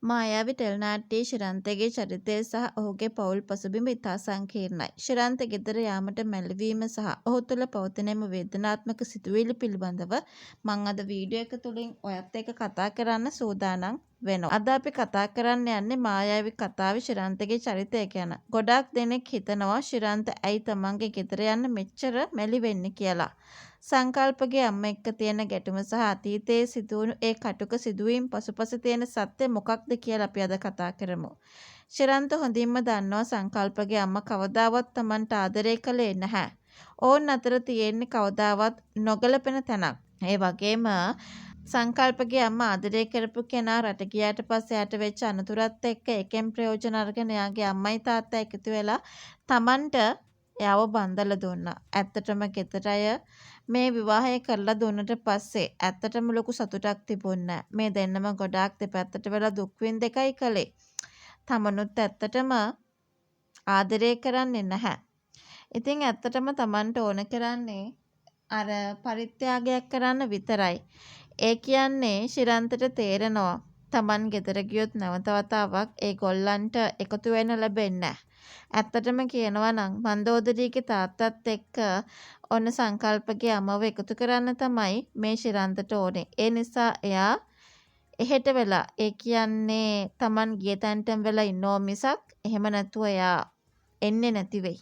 මායාවී ටෙලිනාට්‍යයේ ශිරන්තගේ චරිතය සහ ඔහුගේ පවුල් පසුබිම ඉතා සංකීර්ණයි. ශිරන්ත ගෙදර යාමට මැලිවීම සහ ඔහු තුළ පවතින එම වේදනාත්මක සිතුවිලි පිළිබඳව මං අද වීඩියෝ එක තුළින් ඔයත් එක්ක කතා කරන්න සූදානම් වෙනවා. අද අපි කතා කරන්න යන්නේ මායාවී කතාවේ ශිරන්තගේ චරිතය ගැන. ගොඩාක් දෙනෙක් හිතනවා ශිරන්ත ඇයි තමන්ගේ ගෙදර යන්න මෙච්චර මැලි වෙන්නේ කියලා. සංකල්පගේ අම්ම එක්ක තියෙන ගැටුම සහ අතීතයේ සිදුවුණු ඒ කටුක සිදුවීම් පසුපස තියෙන සත්‍ය මොකක්ද කියලා අපි අද කතා කරමු. ශිරන්ත හොඳින්ම දන්නවා සංකල්පගේ අම්මා කවදාවත් Tamanට ආදරය කළේ නැහැ. ඕන් අතර තියෙන්නේ කවදාවත් නොගැලපෙන තැනක්. ඒ වගේම සංකල්පගේ අම්මා ආදරය කරපු කෙනා රට ගියාට පස්සේ යට වෙච්ච අනතුරත් එක්ක එකෙන් ප්‍රයෝජන අරගෙන එයාගේ අම්මයි තාත්තා එකතු වෙලා Tamanට එයාව බන්දලා දුන්නා. ඇත්තටම ගෙදර අය මේ විවාහය කරලා දුන්නට පස්සේ ඇත්තටම ලොකු සතුටක් තිබුණේ නැහැ. මේ දෙන්නම ගොඩාක් දෙපැත්තට වෙලා දුක් විඳ එකයි කළේ. තමනුත් ඇත්තටම ආදරය කරන්නේ නැහැ. ඉතින් ඇත්තටම Tamanට ඕන කරන්නේ අර පරිත්‍යාගයක් කරන්න විතරයි. ඒ කියන්නේ ශිරන්තට තේරෙනවා Taman ගෙදර ගියොත් නැවත වතාවක් ඒ ගොල්ලන්ට එකතු වෙන්න ලැබෙන්නේ නැහැ. ඇත්තටම කියනවා නම් මන්දෝදරිගේ තාත්තත් එක්ක ඔන්න සංකල්පගේ අමව එකතු කරන්න තමයි මේ ශිරන්තට ඕනේ. ඒ නිසා එයා එහෙට වෙලා ඒ කියන්නේ Taman ගිය තැනටම වෙලා ඉන්නෝ මිසක් එහෙම නැතුව එයා එන්නේ නැති වෙයි.